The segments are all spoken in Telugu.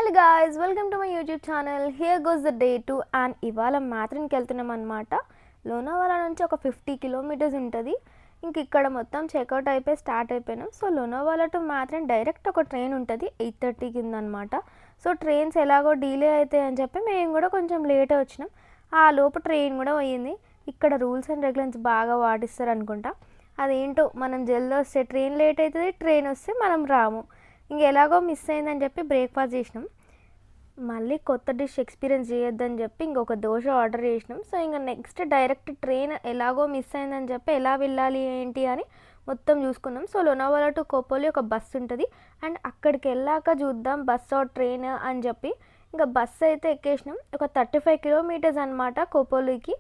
Hello guys, welcome to my YouTube channel. Here goes the day 2 and ఇవాళ మ్యాథ్రిన్కి వెళ్తున్నాం అనమాట. లోనావాలా నుంచి ఒక 50 కిలోమీటర్స్ ఉంటుంది. ఇంక ఇక్కడ మొత్తం చెక్అవుట్ అయిపోయి స్టార్ట్ అయిపోయినాం. సో లోనావాలా టు మ్యాథ్రిన్ డైరెక్ట్ ఒక ట్రైన్ ఉంటుంది 8:30 కింద అనమాట. సో ట్రైన్స్ ఎలాగో డిలే అవుతాయి అని చెప్పి మేము కూడా కొంచెం లేట్ వచ్చినాం. ఆ లోపు ట్రైన్ కూడా పోయింది. ఇక్కడ రూల్స్ అండ్ రెగ్యులేషన్స్ బాగా పాటిస్తారు అనుకుంటా. అదేంటో మనం జల్ది వస్తే ట్రైన్ లేట్ అవుతుంది, ట్రైన్ వస్తే మనం రాము. ఇంక ఎలాగో మిస్ అయిందని చెప్పి బ్రేక్ఫాస్ట్ చేసినాం. మళ్ళీ కొత్త డిష్ ఎక్స్పీరియన్స్ చేయొద్దని చెప్పి ఇంకొక దోశ ఆర్డర్ చేసినాం. సో ఇంకా నెక్స్ట్ డైరెక్ట్ ట్రైన్ ఎలాగో మిస్ అయిందని చెప్పి ఎలా వెళ్ళాలి ఏంటి అని మొత్తం చూసుకున్నాం. సో లోనావాలా టు కోపోలి ఒక బస్సు ఉంటుంది అండ్ అక్కడికి వెళ్ళాక చూద్దాం బస్ ఆర్ ట్రైన్ అని చెప్పి ఇంకా బస్సు అయితే ఎక్కేసినాం. ఒక 35 కిలోమీటర్స్ అనమాట కోపోలికి.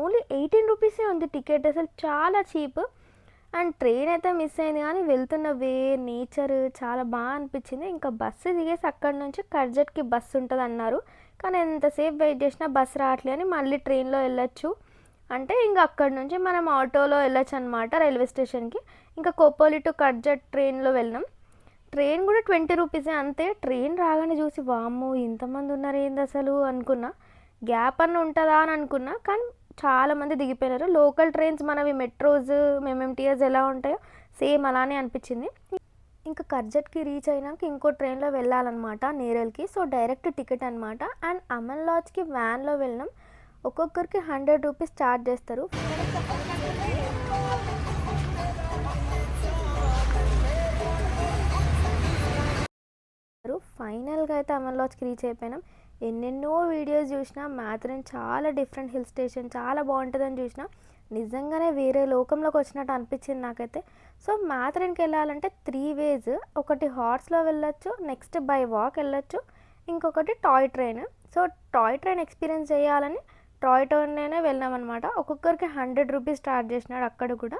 ఓన్లీ 18 రూపీసే ఉంది టికెట్, అసలు చాలా చీప్. అండ్ ట్రైన్ అయితే మిస్ అయింది కానీ వెళ్తున్న వే నేచర్ చాలా బాగా అనిపించింది. ఇంకా బస్సు దిగేసి అక్కడి నుంచి కర్జట్కి బస్సు ఉంటుంది అన్నారు, కానీ ఎంతసేపు వెయిట్ చేసినా బస్సు రావట్లేదు అని మళ్ళీ ట్రైన్లో వెళ్ళొచ్చు అంటే ఇంకా అక్కడి నుంచి మనం ఆటోలో వెళ్ళొచ్చు అనమాట రైల్వే స్టేషన్కి. ఇంకా కోపోలి టు కర్జట్ ట్రైన్లో వెళ్ళినాం. ట్రైన్ కూడా 20 రూపీసే అంతే. ట్రైన్ రాగానే చూసి వామ్మో ఇంతమంది ఉన్నారు ఏంది అసలు అనుకున్నా. గ్యాప్ అన్న ఉంటుందా అని అనుకున్నా, కానీ చాలామంది దిగిపోయినారు. లోకల్ ట్రైన్స్ మనవి మెట్రోస్ ఎంఎంటీఎస్ ఎలా ఉంటాయో సేమ్ అలానే అనిపించింది. ఇంకా కర్జట్కి రీచ్ అయినాక ఇంకో ట్రైన్లో వెళ్ళాలన్నమాట నేరల్కి. సో డైరెక్ట్ టికెట్ అనమాట. అండ్ అమన్ లాడ్జ్కి వ్యాన్లో వెళ్ళినాం. ఒక్కొక్కరికి 100 రూపీస్ ఛార్జ్ చేస్తారు. ఫైనల్గా అయితే అమన్ లాడ్జ్కి రీచ్ అయిపోయినాం. ఎన్నెన్నో వీడియోస్ చూసినా మ్యాథ్రిన్ చాలా డిఫరెంట్ హిల్ స్టేషన్, చాలా బాగుంటుందని చూసిన నిజంగానే వేరే లోకంలోకి వచ్చినట్టు అనిపించింది నాకైతే. సో మ్యాథ్రిన్కి వెళ్ళాలంటే 3 వేస్. ఒకటి హార్స్లో వెళ్ళొచ్చు, నెక్స్ట్ బై వాక్ వెళ్ళొచ్చు, ఇంకొకటి toy train. So toy train experience చేయాలని టాయ్ ట్రైన్లోనే వెళ్ళామన్నమాట. ఒక్కొక్కరికి 100 రూపీస్ స్టార్ట్ చేసినాడు అక్కడ కూడా.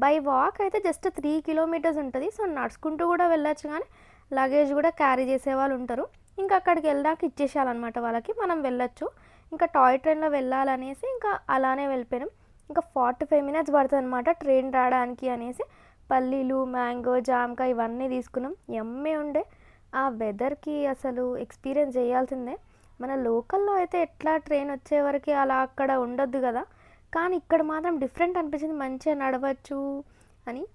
బై వాక్ అయితే జస్ట్ 3 కిలోమీటర్స్ ఉంటుంది. సో నడుచుకుంటూ కూడా వెళ్ళొచ్చు, కానీ లగేజ్ కూడా క్యారీ చేసే వాళ్ళు ఉంటారు. ఇంకా అక్కడికి వెళ్ళాక ఇచ్చేసేయాలన్నమాట వాళ్ళకి, మనం వెళ్ళొచ్చు. ఇంకా టాయ్ ట్రైన్లో వెళ్ళాలనేసి ఇంకా అలానే వెళ్ళిపోయినాం. ఇంకా 45 మినిట్స్ పడుతుంది అనమాట ట్రైన్ రావడానికి అనేసి పల్లీలు, మ్యాంగో, జామకాయ ఇవన్నీ తీసుకున్నాం. ఎమ్మే ఉండే. ఆ వెదర్కి అసలు ఎక్స్పీరియన్స్ చేయాల్సిందే. మన లోకల్లో అయితే ఎట్లా ట్రైన్ వచ్చే వరకు అలా అక్కడ ఉండొద్దు కదా, కానీ ఇక్కడ మాత్రం డిఫరెంట్ అనిపించింది. మంచిగా నడవచ్చు అని.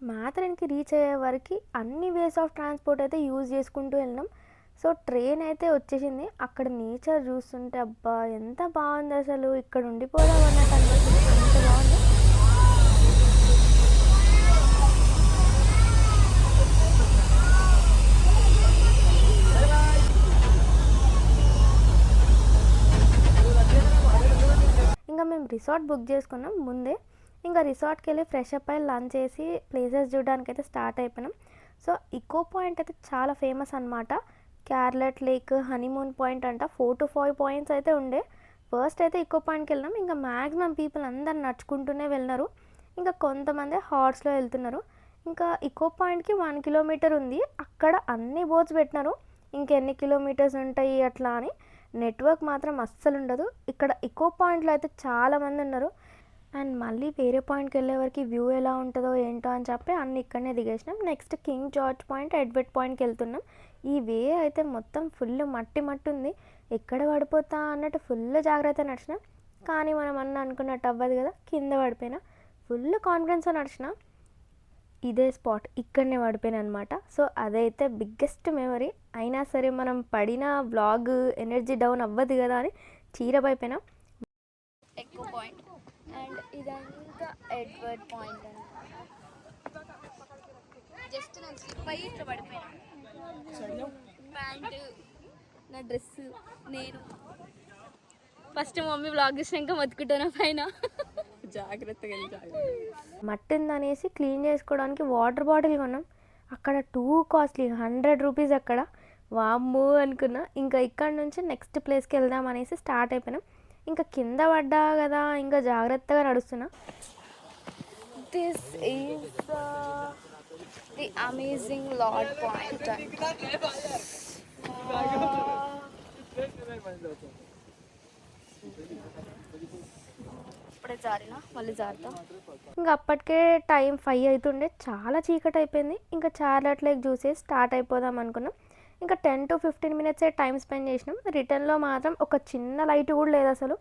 మ్యాథ్రిన్కి రీచ్ అయ్యే వరకు అన్ని వేస్ ఆఫ్ ట్రాన్స్పోర్ట్ అయితే యూజ్ చేసుకుంటూ వెళ్ళినాం. సో ట్రైన్ అయితే వచ్చేసింది. అక్కడ నేచర్ చూస్తుంటే అబ్బా ఎంత బాగుంది అసలు, ఇక్కడ ఉండిపోదాం అన్నట్టు అనిపిస్తుంది, అంత బాగుంది. ఇంకా మేము రిసార్ట్ బుక్ చేసుకున్నాం ముందే. ఇంకా రిసార్ట్కి వెళ్ళి ఫ్రెష్ అప్ అయ్యి లంచ్ చేసి ప్లేసెస్ చూడడానికి అయితే స్టార్ట్ అయిపోయినాం. సో ఇకో పాయింట్ అయితే చాలా ఫేమస్ అనమాట. క్యార్లెట్ లేక్, హనీమూన్ పాయింట్ అంట 4 to 5 పాయింట్స్ అయితే ఉండే. ఫస్ట్ అయితే ఇకో పాయింట్కి వెళ్ళినాం. ఇంకా మ్యాక్సిమం పీపుల్ అందరు నడుచుకుంటూనే వెళ్ళినారు, ఇంకా కొంతమంది హార్స్లో వెళ్తున్నారు. ఇంకా ఇకో పాయింట్కి 1 కిలోమీటర్ ఉంది. అక్కడ అన్ని బోట్స్ పెట్టినారు, ఇంకెన్ని కిలోమీటర్స్ ఉంటాయి అట్లా అని. నెట్వర్క్ మాత్రం అస్సలు ఉండదు. ఇక్కడ ఇకో పాయింట్లో అయితే చాలామంది ఉన్నారు. అండ్ మళ్ళీ వేరే పాయింట్కి వెళ్ళే వరకు వ్యూ ఎలా ఉంటుందో ఏంటో అని చెప్పి అన్ని ఇక్కడనే దిగేసినాం. Next King George Point, Edward పాయింట్కి వెళ్తున్నాం. ఈ వే అయితే మొత్తం ఫుల్ మట్టి మట్టి ఉంది, ఎక్కడ పడిపోతా అన్నట్టు ఫుల్ జాగ్రత్త నడిచిన. కానీ మనం అనుకున్నట్టు అవ్వదు కదా, కింద పడిపోయినా. ఫుల్ కాన్ఫిడెన్స్తో నడిచిన. ఇదే స్పాట్ ఇక్కడనే పడిపోయినా అనమాట. సో అదైతే బిగ్గెస్ట్ మెమరీ. అయినా సరే మనం పడిన బ్లాగ్ ఎనర్జీ డౌన్ అవ్వదు కదా అని చీరపైపోయినా. ఎక్కువ పాయింట్ అండ్ ఇదంతా ఎడ్వర్డ్ పాయింట్ అనమాట. జస్ట్ నేను స్లిప్ అయ్యి ఇట్లా పడిపోయినా. ప్యాంటు, నా డ్రెస్, నేను ఫస్ట్ మమ్మీ బ్లాగ్ చేసినాక మొత్తుకుంటాను పైన. జాగ్రత్తగా మట్టి ఉందనేసి క్లీన్ చేసుకోవడానికి వాటర్ బాటిల్ కొన్నాం. అక్కడ టూ కాస్ట్లీ 100 రూపీస్ అక్కడ. వామ్మో అనుకున్నా. ఇంకా ఇక్కడ నుంచి నెక్స్ట్ ప్లేస్కి వెళ్దాం అనేసి స్టార్ట్ అయిపోయినాం. ఇంకా కింద పడ్డా కదా, ఇంకా జాగ్రత్తగా నడుస్తున్నా. This is the amazing Lord Point. ఇప్పుడే జారినా, మళ్ళీ జారుతా. ఇంకా అప్పటికే టైం 5 అవుతుండే, చాలా చీకటి అయిపోయింది. ఇంకా చార్లెట్ లేక్ చూసేసి స్టార్ట్ అయిపోదాం అనుకున్నాం. ఇంకా 10 to 15 మినిట్సే టైం స్పెండ్ చేసినాం. రిటర్న్లో మాత్రం ఒక చిన్న లైట్ కూడా లేదు అసలు.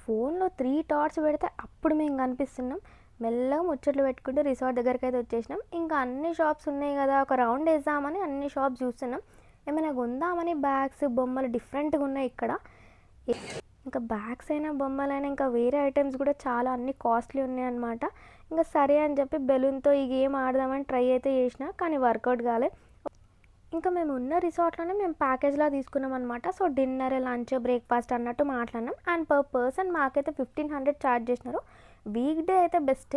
ఫోన్లో 3 టార్చ్ పెడితే అప్పుడు మేము కనిపిస్తున్నాం. మెల్లగా ముచ్చట్లు పెట్టుకుంటూ రిసార్ట్ దగ్గరికి అయితే వచ్చేసినాం. ఇంకా అన్ని షాప్స్ ఉన్నాయి కదా, ఒక రౌండ్ వేద్దామని అన్ని షాప్స్ చూస్తున్నాం. ఏమైనా కొందామని బ్యాగ్స్ బొమ్మలు డిఫరెంట్గా ఉన్నాయి ఇక్కడ. ఇంకా బ్యాగ్స్ అయినా బొమ్మలైనా ఇంకా వేరే ఐటమ్స్ కూడా చాలా అన్ని కాస్ట్లీ ఉన్నాయి అన్నమాట. ఇంకా సరే అని చెప్పి బెలూన్తో ఈ గేమ్ ఆడదామని ట్రై అయితే చేసిన, కానీ వర్కౌట్ కాలే. ఇంకా మేము ఉన్న రిసార్ట్లోనే మేము ప్యాకేజ్లా తీసుకున్నాం అనమాట. సో డిన్నర్, లంచ్, బ్రేక్ఫాస్ట్ అన్నట్టు మాట్లాడినాం. అండ్ పర్ పర్సన్ మాకైతే 1500 ఛార్జ్ చేసినారు. వీక్ డే అయితే బెస్ట్,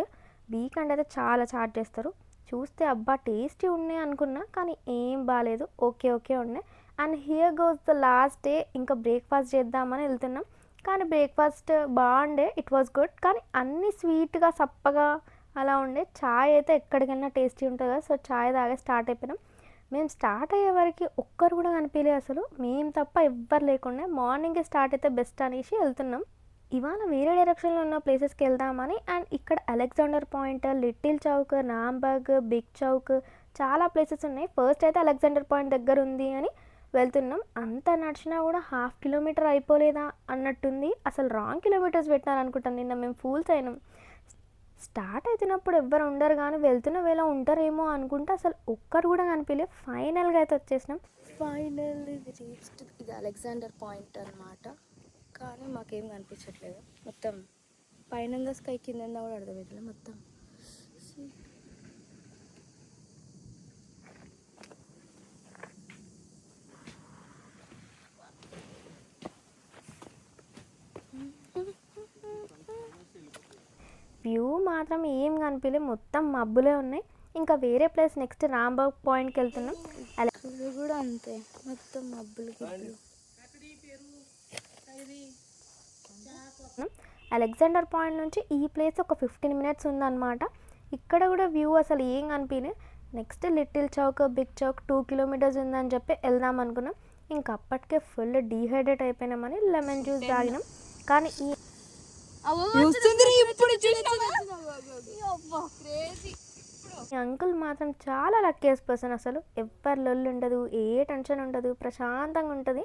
వీకెండ్ అయితే చాలా ఛార్జ్ చేస్తారు. చూస్తే అబ్బా టేస్టీ ఉన్నాయి అనుకున్నా, కానీ ఏం బాగాలేదు, ఓకే ఉన్నాయి. And here goes the last day. ఇంకా బ్రేక్ఫాస్ట్ చేద్దామని వెళ్తున్నాం, కానీ బ్రేక్ఫాస్ట్ బాగుండే, ఇట్ వాజ్ గుడ్. కానీ అన్నీ స్వీట్గా సప్పగా అలా ఉండే. చాయ్ అయితే ఎక్కడికైనా టేస్టీ ఉంటుంది కదా, సో చాయ్ తాగే స్టార్ట్ అయిపోయినాం. మేము స్టార్ట్ అయ్యే వరకు ఒక్కరు కూడా కనిపించలేదు అసలు, మేము తప్ప ఎవ్వరు లేకుండా. మార్నింగే స్టార్ట్ అయితే బెస్ట్ అనేసి వెళ్తున్నాం. ఇవాళ వేరే డైరెక్షన్లో ఉన్న ప్లేసెస్కి వెళ్దామని. అండ్ ఇక్కడ Alexander Point, Little Chowk, Rambagh, Big Chowk చాలా ప్లేసెస్ ఉన్నాయి. ఫస్ట్ అయితే అలెగ్జాండర్ పాయింట్ దగ్గర ఉంది అని వెళ్తున్నాం. అంత నడిచినా కూడా 1/2 కిలోమీటర్ అయిపోలేదా అన్నట్టుంది. అసలు రాంగ్ కిలోమీటర్స్ పెట్టినారనుకుంటాను. నిన్న మేము ఫూల్స్ అయినాం. స్టార్ట్ అవుతున్నప్పుడు ఎవ్వరు ఉండరు, కానీ వెళ్తున్న వేళ ఉంటారేమో అనుకుంటే అసలు ఒక్కరు కూడా కనిపించలే. ఫైనల్గా అయితే వచ్చేసినాం. ఇది అలెగ్జాండర్ పాయింట్ అన్నమాట, కానీ మాకేం కనిపించట్లేదు. మొత్తం పైన స్కై కింద కూడా అర్థమవుతుంది మొత్తం. వ్యూ మాత్రం ఏం కనిపించలేదు, మొత్తం మబ్బులే ఉన్నాయి. ఇంకా వేరే ప్లేస్ నెక్స్ట్ రాంబర్గ్ పాయింట్కి వెళ్తున్నాం. ఇది కూడా అంతే, మొత్తం మబ్బులు. అలెగ్జాండర్ పాయింట్ నుంచి ఈ ప్లేస్ ఒక 15 మినిట్స్ ఉందన్నమాట. ఇక్కడ కూడా వ్యూ అసలు ఏం కనిపించలేదు. Next little Chowk, big Chowk 2 kilometres ఉందని చెప్పి వెళ్దాం అనుకున్నాం. ఇంకా అప్పటికే ఫుల్ డీహైడ్రేట్ అయిపోయినామని లెమన్ జ్యూస్ తాగినాం. కానీ ఈ అంకుల్ మాత్రం చాలా లక్కీయెస్ట్ పర్సన్. అసలు ఎవ్వరు లొల్లు ఉండదు, ఏ టెన్షన్ ఉండదు, ప్రశాంతంగా ఉంటుంది.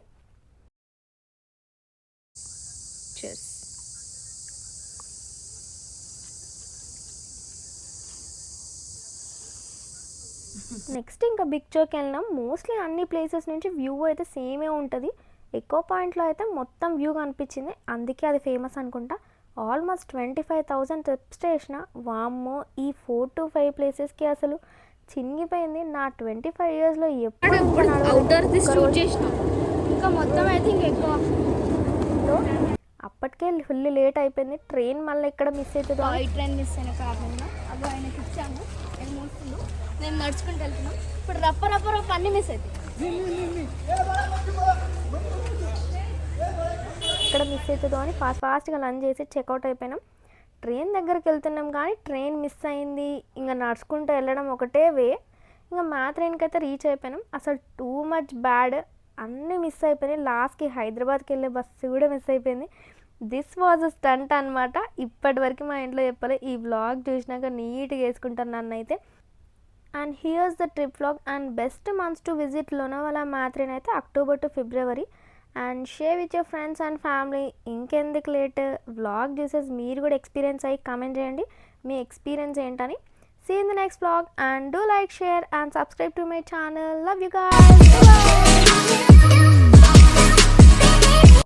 నెక్స్ట్ ఇంకా బిగ్ చౌక్ వెళ్ళినాం. మోస్ట్లీ అన్ని ప్లేసెస్ నుంచి వ్యూ అయితే సేమే ఉంటుంది. ఎకో పాయింట్లో అయితే మొత్తం వ్యూ కనిపించింది, అందుకే అది ఫేమస్ అనుకుంటా. ఆల్మోస్ట్ 25,000 ట్రిప్స్ చేసిన. వామ్మో, ఈ 4 to 5 ప్లేసెస్కి అసలు చినిగిపోయింది. నా 25 ఇయర్స్లో ఎప్పుడు ఇంకా మొత్తం అయితే ఇంకెక్కువ. అప్పటికే ఫుల్ లేట్ అయిపోయింది. ట్రైన్ మళ్ళీ ఇక్కడ మిస్ అవుతుందో. ఈ ట్రైన్ మిస్ అయిన కారణంగా అవి ఆయనకి ఇచ్చాము. నేను మోస్తుండు, నేను నడుచుకుంటూ వెళ్తున్నాం. ఇప్పుడు రప్ప అన్నీ మిస్ అవుతాయి. ఇక్కడ మిస్ అవుతుందో అని ఫాస్ట్గా లంచ్ చేసి చెక్అవుట్ అయిపోయినాం. ట్రైన్ దగ్గరికి వెళ్తున్నాం, కానీ ట్రైన్ మిస్ అయింది. ఇంకా నడుచుకుంటూ వెళ్ళడం ఒకటే వే. ఇంకా మా ట్రైన్కి అయితే రీచ్ అయిపోయినాం. అసలు టూ మచ్ బ్యాడ్, అన్నీ మిస్ అయిపోయినాయి. లాస్ట్కి హైదరాబాద్కి వెళ్ళే బస్సు కూడా మిస్ అయిపోయింది. దిస్ వాజ్ అ స్టంట్ అనమాట. ఇప్పటి వరకు మా ఇంట్లో చెప్పలే. ఈ వ్లాగ్ చూసినాక నీట్గా వేసుకుంటాను నన్ను అయితే. And here's the trip vlog. And best months to visit Lonavala Matheran అయితే October to February. And share with your friends and family. ఇంకెందుకు లేట్, వ్లాగ్ చూసేసి మీరు కూడా ఎక్స్పీరియన్స్ అయ్యి కామెంట్ చేయండి మీ ఎక్స్పీరియన్స్ ఏంటని. See you in the next vlog, and do like, share and subscribe to my channel. Love you guys. Bye.